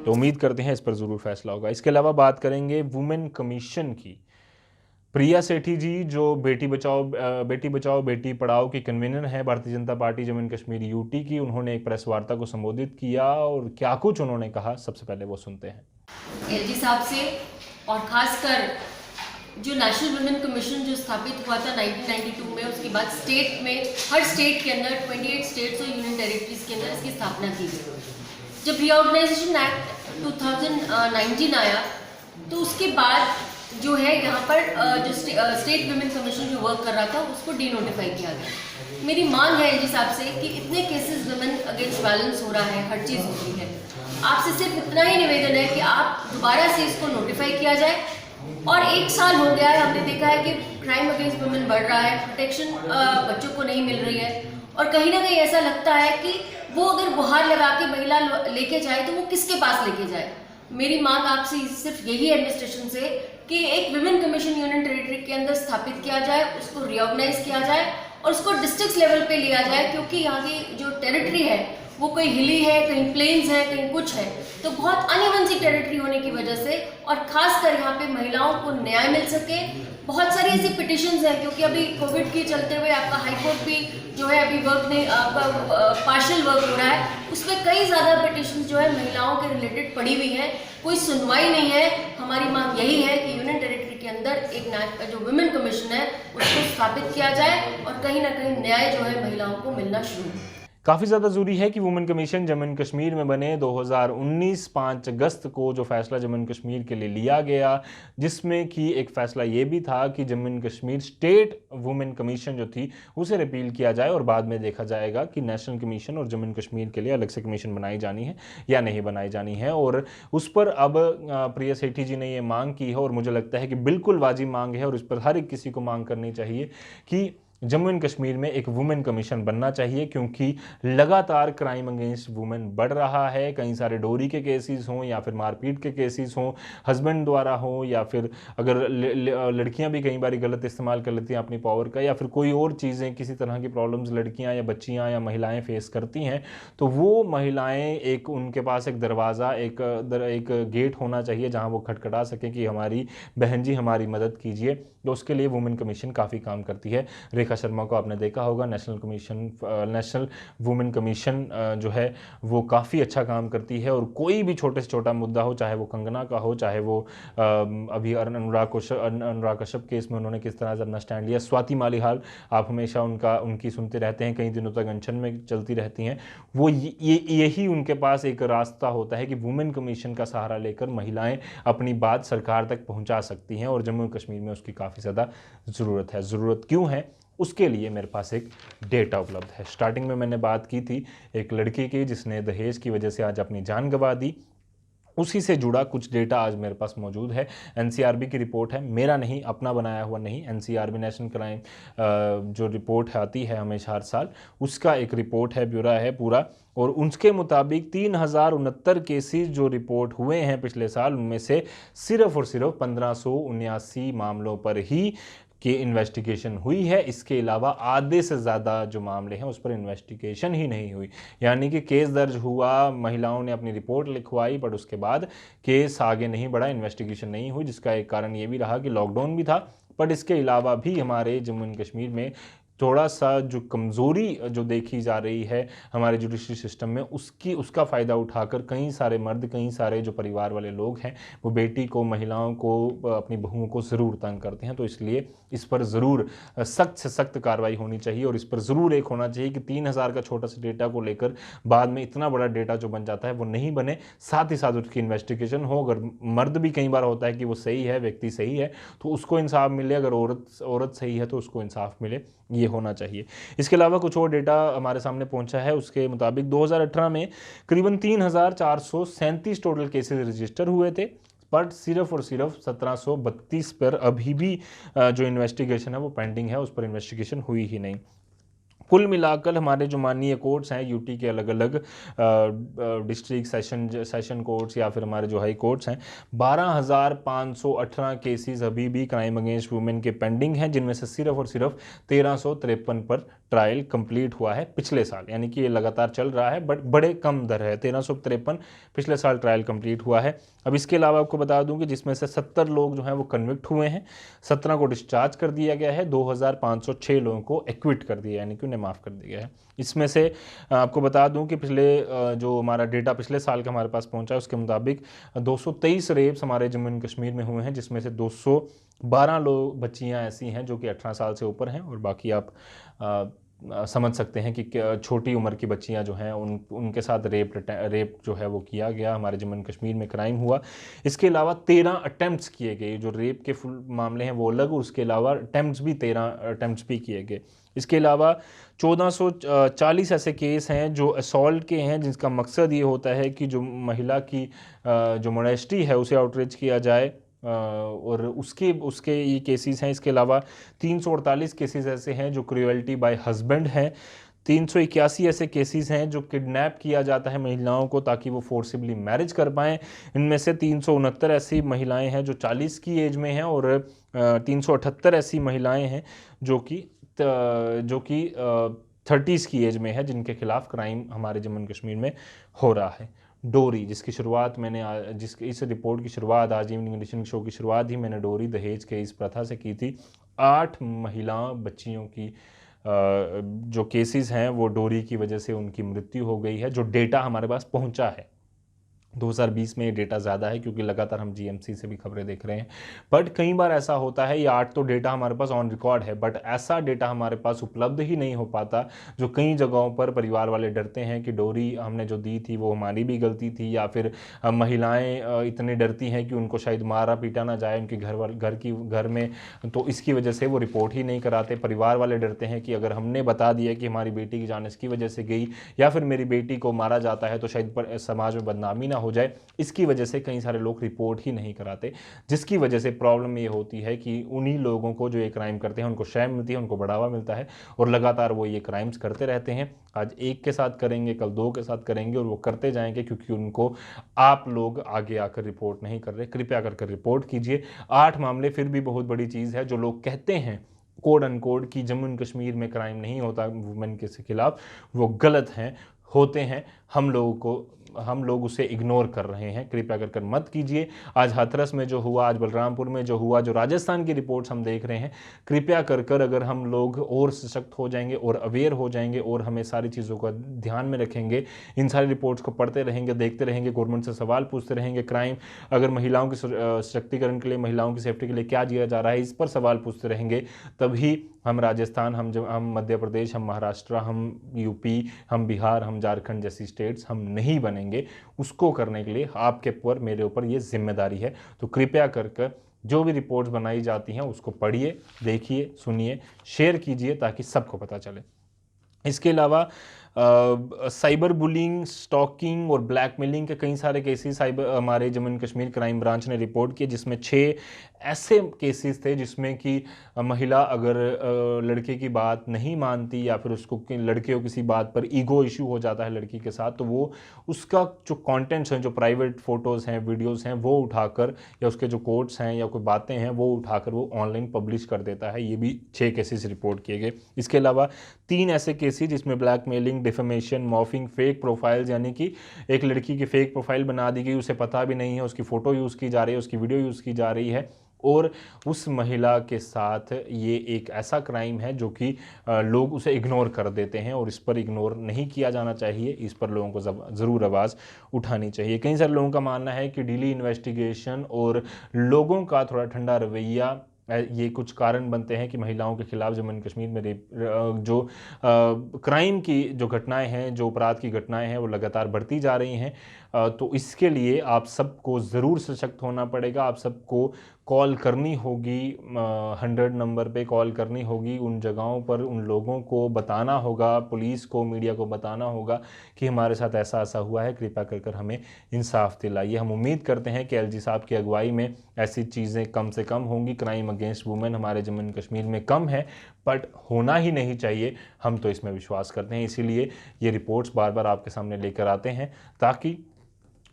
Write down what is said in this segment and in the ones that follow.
तो उम्मीद करते हैं इस पर ज़रूर फैसला होगा। इसके अलावा बात करेंगे वुमेन कमीशन की। प्रिया सेठी जी जो बेटी बचाओ बेटी पढ़ाओ की कन्वीनर है Bharatiya Janata party Jammu and Kashmir UT की, उन्होंने एक प्रेस वार्ता को संबोधित किया और क्या कुछ उन्होंने कहा, सबसे पहले वो सुनते हैं। एलजी साहब से, और खासकर जो नेशनल वुमेन कमीशन जो स्थापित हुआ था 1992 में, उसके बाद स्टेट में हर स्टेट के अंदर 28 स्टेट्स और यूनियन टेरिटरीज के अंदर इसकी स्थापना की गई। जब रीऑर्गेनाइजेशन एक्ट 2019 आया तो उसके बाद जो है यहाँ पर जो स्टेट वुमेन कमीशन जो वर्क कर रहा था उसको डीनोटिफाई किया गया। मेरी मांग है एलजी साहब से कि इतने केसेस वुमेन अगेंस्ट वायलेंस हो रहा है, हर चीज़ हो रही है, आपसे सिर्फ इतना ही निवेदन है कि आप दोबारा से इसको नोटिफाई किया जाए। और 1 साल हो गया है, हमने देखा है कि क्राइम अगेंस्ट वुमेन बढ़ रहा है, प्रोटेक्शन बच्चों को नहीं मिल रही है, और कहीं ना कहीं ऐसा लगता है कि वो अगर गुहार लगा के महिला लेके जाए तो वो किसके पास लेके जाए। मेरी मांग आपसे सिर्फ यही है एडमिनिस्ट्रेशन से कि एक विमेन कमीशन यूनियन टेरिटरी के अंदर स्थापित किया जाए, उसको रीऑर्गेनाइज किया जाए और उसको डिस्ट्रिक्ट लेवल पे लिया जाए, क्योंकि यहाँ की जो टेरिटरी है वो कोई हिली है, कहीं प्लेन्स है, कहीं कुछ है, तो बहुत अनइवन सी टेरिटरी होने की वजह से, और खासकर यहाँ पे महिलाओं को न्याय मिल सके। बहुत सारी ऐसी पिटिशंस हैं, क्योंकि अभी कोविड के चलते हुए आपका हाईकोर्ट भी जो है अभी वर्क नहीं, आपका पार्शियल वर्क हो रहा है, उसमें कई ज़्यादा पिटिशंस जो है महिलाओं के रिलेटेड पड़ी हुई हैं, कोई सुनवाई नहीं है। हमारी मांग यही है कि यूनियन टेरिटरी के अंदर एक जो वुमेन कमीशन है उसको स्थापित किया जाए और कहीं ना कहीं न्याय जो है महिलाओं को मिलना शुरू हो। काफ़ी ज़्यादा ज़रूरी है कि women commission Jammu and Kashmir में बने। 2019 5 अगस्त को जो फैसला जम्मू एंड कश्मीर के लिए लिया गया, जिसमें कि एक फ़ैसला ये भी था कि Jammu and Kashmir state women commission जो थी उसे रिपील किया जाए और बाद में देखा जाएगा कि नेशनल कमीशन और जम्मू एंड कश्मीर के लिए अलग से कमीशन बनाई जानी है या नहीं बनाई जानी है। और उस पर अब प्रिया सेठी जी ने ये मांग की है और मुझे लगता है कि बिल्कुल वाजिब मांग है और इस पर हर एक किसी को मांग करनी चाहिए कि जम्मू एंड कश्मीर में एक वुमेन कमीशन बनना चाहिए, क्योंकि लगातार क्राइम अगेंस्ट वुमेन बढ़ रहा है। कई सारे डोरी के केसेस हों या फिर मारपीट के केसेस हों हस्बैंड द्वारा हों, या फिर अगर लड़कियां भी कई बार गलत इस्तेमाल कर लेती हैं अपनी पावर का, या फिर कोई और चीज़ें, किसी तरह की प्रॉब्लम्स लड़कियां या बच्चियां या महिलाएं फेस करती हैं, तो वो महिलाएं एक उनके पास एक दरवाज़ा, एक गेट होना चाहिए जहां वो खटखटा सकें कि हमारी बहन जी हमारी मदद कीजिए। तो उसके लिए वुमेन कमीशन काफ़ी काम करती है। रेखा शर्मा को आपने देखा होगा, नेशनल वुमेन कमीशन जो है वो काफ़ी अच्छा काम करती है और कोई भी छोटे से छोटा मुद्दा हो, चाहे वो कंगना का हो, चाहे वो अभी अनुराग कश्यप केस में उन्होंने किस तरह से अपना स्टैंड लिया, स्वाति मालिहाल आप हमेशा उनकी सुनते रहते हैं, कई दिनों तक अनशन में चलती रहती हैं, वो यही उनके पास एक रास्ता होता है कि वुमेन कमीशन का सहारा लेकर महिलाएं अपनी बात सरकार तक पहुंचा सकती हैं और जम्मू कश्मीर में उसकी काफ़ी ज़्यादा ज़रूरत है। ज़रूरत क्यों है उसके लिए मेरे पास एक डेटा उपलब्ध है। स्टार्टिंग में मैंने बात की थी एक लड़की की जिसने दहेज की वजह से आज अपनी जान गंवा दी, उसी से जुड़ा कुछ डेटा आज मेरे पास मौजूद है। एनसीआरबी की रिपोर्ट है, मेरा नहीं, अपना बनाया हुआ नहीं, एनसीआरबी नेशनल क्राइम जो रिपोर्ट आती है हमेशा हर साल, उसका एक रिपोर्ट है, ब्यूरा है पूरा, और उसके मुताबिक 3069 केसेस जो रिपोर्ट हुए हैं पिछले साल, उनमें से सिर्फ और सिर्फ 1579 मामलों पर ही की इन्वेस्टिगेशन हुई है। इसके अलावा आधे से ज़्यादा जो मामले हैं उस पर इन्वेस्टिगेशन ही नहीं हुई, यानी कि केस दर्ज हुआ, महिलाओं ने अपनी रिपोर्ट लिखवाई, बट उसके बाद केस आगे नहीं बढ़ा, इन्वेस्टिगेशन नहीं हुई, जिसका एक कारण ये भी रहा कि लॉकडाउन भी था। बट इसके अलावा भी हमारे जम्मू एंड कश्मीर में थोड़ा सा जो कमज़ोरी जो देखी जा रही है हमारे जुडिशरी सिस्टम में, उसका फ़ायदा उठाकर कई सारे मर्द, कई सारे जो परिवार वाले लोग हैं वो बेटी को, महिलाओं को, अपनी बहुओं को ज़रूर तंग करते हैं। तो इसलिए इस पर ज़रूर सख्त से सख्त कार्रवाई होनी चाहिए और इस पर ज़रूर एक होना चाहिए कि 3000 का छोटा सा डेटा को लेकर बाद में इतना बड़ा डेटा जो बन जाता है वो नहीं बने, साथ ही साथ उसकी इन्वेस्टिगेशन हो। अगर मर्द भी कई बार होता है कि वो सही है, व्यक्ति सही है, तो उसको इंसाफ मिले, अगर औरत सही है तो उसको इंसाफ मिले, ये होना चाहिए। इसके अलावा कुछ और डेटा हमारे सामने पहुंचा है, उसके मुताबिक 2018 में करीबन 3437 टोटल केसेस रजिस्टर हुए थे, बट सिर्फ और सिर्फ 1732 पर अभी भी जो इन्वेस्टिगेशन है वो पेंडिंग है, उस पर इन्वेस्टिगेशन हुई ही नहीं। कुल मिलाकर हमारे जो माननीय कोर्ट्स हैं यूटी के अलग अलग डिस्ट्रिक्ट सेशन कोर्ट्स या फिर हमारे जो हाई कोर्ट्स हैं 12,518 केसेस अभी भी क्राइम अगेंस्ट वुमेन के पेंडिंग हैं, जिनमें से सिर्फ और सिर्फ 1353 पर ट्रायल कंप्लीट हुआ है पिछले साल, यानी कि ये लगातार चल रहा है बट बड़े कम दर है। 1353 पिछले साल ट्रायल कंप्लीट हुआ है। अब इसके अलावा आपको बता दूं कि जिसमें से 70 लोग जो हैं वो कन्विक्ट हुए हैं, 17 को डिस्चार्ज कर दिया गया है, 2506 लोगों को एक्विट कर दिया यानी कि उन्हें माफ़ कर दिया गया है। इसमें से आपको बता दूं कि पिछले जो हमारा डेटा पिछले साल का हमारे पास पहुंचा है उसके मुताबिक 223 रेप्स हमारे जम्मू एंड कश्मीर में हुए हैं, जिसमें से 212 लोग बच्चियां ऐसी हैं जो कि 18 साल से ऊपर हैं, और बाकी आप समझ सकते हैं कि छोटी उम्र की बच्चियां जो हैं उनके साथ रेप जो है वो किया गया, हमारे जम्मू एंड कश्मीर में क्राइम हुआ। इसके अलावा 13 अटैम्प्ट्स किए गए, जो रेप के फुल मामले हैं वो अलग, और उसके अलावा अटैम्प्ट्स भी 13 अटैम्प्ट्स भी किए गए। इसके अलावा 1440 ऐसे केस हैं जो असॉल्ट के हैं, जिसका मकसद ये होता है कि जो महिला की जो मोडेस्टी है उसे आउटरीच किया जाए, और उसके ये केसेस हैं। इसके अलावा 348 केसेस ऐसे हैं जो क्रूअल्टी बाय हस्बैंड हैं, 381 ऐसे केसेस हैं जो किडनैप किया जाता है महिलाओं को ताकि वो फोर्सिबली मैरिज कर पाएँ। इनमें से 369 ऐसी महिलाएं हैं जो 40 की एज में हैं, और 378 ऐसी महिलाएं हैं जो कि 30s की एज में है, जिनके खिलाफ क्राइम हमारे जम्मू एंड कश्मीर में हो रहा है। डोरी, जिसकी शुरुआत मैंने इस रिपोर्ट की शुरुआत आज इवनिंग एडिशन शो की शुरुआत ही मैंने डोरी दहेज के इस प्रथा से की थी। 8 महिला बच्चियों की जो केसेस हैं वो डोरी की वजह से उनकी मृत्यु हो गई है, जो डेटा हमारे पास पहुंचा है। 2020 में ये डेटा ज़्यादा है क्योंकि लगातार हम जीएमसी से भी खबरें देख रहे हैं, बट कई बार ऐसा होता है, ये 8 तो डेटा हमारे पास ऑन रिकॉर्ड है, बट ऐसा डेटा हमारे पास उपलब्ध ही नहीं हो पाता, जो कई जगहों पर परिवार वाले डरते हैं कि डोरी हमने जो दी थी वो हमारी भी गलती थी, या फिर महिलाएं इतनी डरती हैं कि उनको शायद मारा पीटा ना जाए उनके घर में, तो इसकी वजह से वो रिपोर्ट ही नहीं कराते। परिवार वाले डरते हैं कि अगर हमने बता दिया कि हमारी बेटी की जान इसकी वजह से गई, या फिर मेरी बेटी को मारा जाता है तो शायद समाज में बदनामी ना हो जाए, इसकी वजह से कई सारे लोग रिपोर्ट ही नहीं कराते, जिसकी वजह से प्रॉब्लम ये होती है कि उन्हीं लोगों को जो ये क्राइम करते हैं उनको शैम मिलती है, उनको बढ़ावा मिलता है, और लगातार वो ये क्राइम्स करते रहते हैं। आज एक के साथ करेंगे, कल 2 के साथ करेंगे, और वो करते जाएंगे क्योंकि उनको आप लोग आगे आकर रिपोर्ट नहीं कर रहे। कृपया कर रिपोर्ट कीजिए। 8 मामले फिर भी बहुत बड़ी चीज़ है। जो लोग कहते हैं कोड अनकोड कि जम्मू एंड कश्मीर में क्राइम नहीं होता वुमेन के खिलाफ, वो गलत हैं, होते हैं। हम लोग उसे इग्नोर कर रहे हैं। कृपया कर मत कीजिए। आज हाथरस में जो हुआ, आज बलरामपुर में जो हुआ, जो राजस्थान की रिपोर्ट्स हम देख रहे हैं, कृपया कर अगर हम लोग और सशक्त हो जाएंगे और अवेयर हो जाएंगे और हमें सारी चीज़ों का ध्यान में रखेंगे, इन सारी रिपोर्ट्स को पढ़ते रहेंगे, देखते रहेंगे, गवर्नमेंट से सवाल पूछते रहेंगे, क्राइम अगर महिलाओं के सशक्तिकरण के लिए, महिलाओं की सेफ्टी के लिए क्या किया जा रहा है, इस पर सवाल पूछते रहेंगे, तभी हम राजस्थान, हम मध्य प्रदेश, हम महाराष्ट्र, हम यूपी, हम बिहार, हम झारखंड जैसी स्टेट्स हम नहीं बनेंगे। उसको करने के लिए आपके ऊपर, मेरे ऊपर ये जिम्मेदारी है। तो कृपया कर जो भी रिपोर्ट्स बनाई जाती हैं उसको पढ़िए, देखिए, सुनिए, शेयर कीजिए ताकि सबको पता चले। इसके अलावा साइबर बुलिंग, स्टॉकिंग और ब्लैकमेलिंग के कई सारे केसेस हमारे Jammu and Kashmir crime branch ने रिपोर्ट किए, जिसमें 6 ऐसे केसेस थे जिसमें कि महिला अगर लड़के की बात नहीं मानती या फिर उसको लड़के को किसी बात पर ईगो इशू हो जाता है लड़की के साथ, तो वो उसका जो कंटेंट्स हैं, जो प्राइवेट फ़ोटोज़ हैं, वीडियोज़ हैं, वो उठाकर, या उसके जो कोट्स हैं या कोई बातें हैं वो उठाकर वो ऑनलाइन पब्लिश कर देता है। ये भी 6 केसेस रिपोर्ट किए गए। इसके अलावा 3 ऐसे केसेस जिसमें blackmailing, defamation, morphing, fake profiles, यानी कि एक लड़की की फेक प्रोफाइल बना दी गई, उसे पता भी नहीं है, उसकी फ़ोटो यूज़ की जा रही है, उसकी वीडियो यूज़ की जा रही है, और उस महिला के साथ ये एक ऐसा क्राइम है जो कि लोग उसे इग्नोर कर देते हैं, और इस पर इग्नोर नहीं किया जाना चाहिए, इस पर लोगों को ज़रूर आवाज़ उठानी चाहिए। कई सारे लोगों का मानना है कि डिले इन्वेस्टिगेशन और लोगों का थोड़ा ठंडा रवैया ये कुछ कारण बनते हैं कि महिलाओं के खिलाफ जम्मू एंड कश्मीर में जो क्राइम की जो घटनाएं हैं, जो अपराध की घटनाएं हैं, वो लगातार बढ़ती जा रही हैं। तो इसके लिए आप सबको ज़रूर सशक्त होना पड़ेगा, आप सबको कॉल करनी होगी, 100 नंबर पे कॉल करनी होगी, उन जगहों पर उन लोगों को बताना होगा, पुलिस को, मीडिया को बताना होगा कि हमारे साथ ऐसा ऐसा हुआ है, कृपया कर कर हमें इंसाफ दिलाइए। हम उम्मीद करते हैं कि एलजी साहब की अगुवाई में ऐसी चीज़ें कम से कम होंगी। क्राइम अगेंस्ट वुमेन हमारे जम्मू एंड कश्मीर में कम है, बट होना ही नहीं चाहिए, हम तो इसमें विश्वास करते हैं। इसीलिए ये रिपोर्ट्स बार बार आपके सामने लेकर आते हैं, ताकि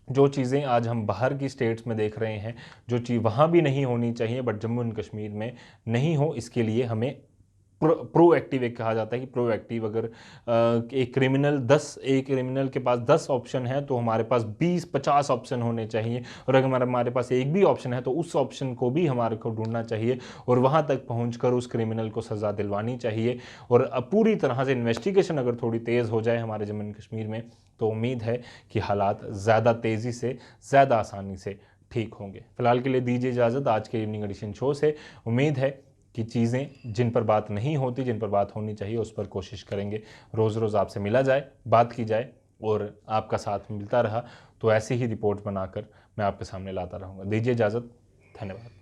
जो चीज़ें आज हम बाहर की स्टेट्स में देख रहे हैं, जो चीज़ वहाँ भी नहीं होनी चाहिए बट जम्मू एंड कश्मीर में नहीं हो, इसके लिए हमें प्रोएक्टिव, एक कहा जाता है कि प्रोएक्टिव, अगर एक क्रिमिनल के पास 10 ऑप्शन है तो हमारे पास 20-50 ऑप्शन होने चाहिए, और अगर हमारे पास एक भी ऑप्शन है तो उस ऑप्शन को भी हमारे को ढूंढना चाहिए और वहाँ तक पहुँचकर उस क्रिमिनल को सज़ा दिलवानी चाहिए। और पूरी तरह से इन्वेस्टिगेशन अगर थोड़ी तेज़ हो जाए हमारे जम्मू एंड कश्मीर में, तो उम्मीद है कि हालात ज़्यादा तेज़ी से, ज़्यादा आसानी से ठीक होंगे। फिलहाल के लिए दीजिए इजाज़त आज के इवनिंग एडिशन शो से। उम्मीद है कि चीज़ें जिन पर बात नहीं होती, जिन पर बात होनी चाहिए, उस पर कोशिश करेंगे रोज़ रोज़ आपसे मिला जाए, बात की जाए, और आपका साथ मिलता रहा तो ऐसी ही रिपोर्ट बनाकर मैं आपके सामने लाता रहूँगा। दीजिए इजाज़त, धन्यवाद।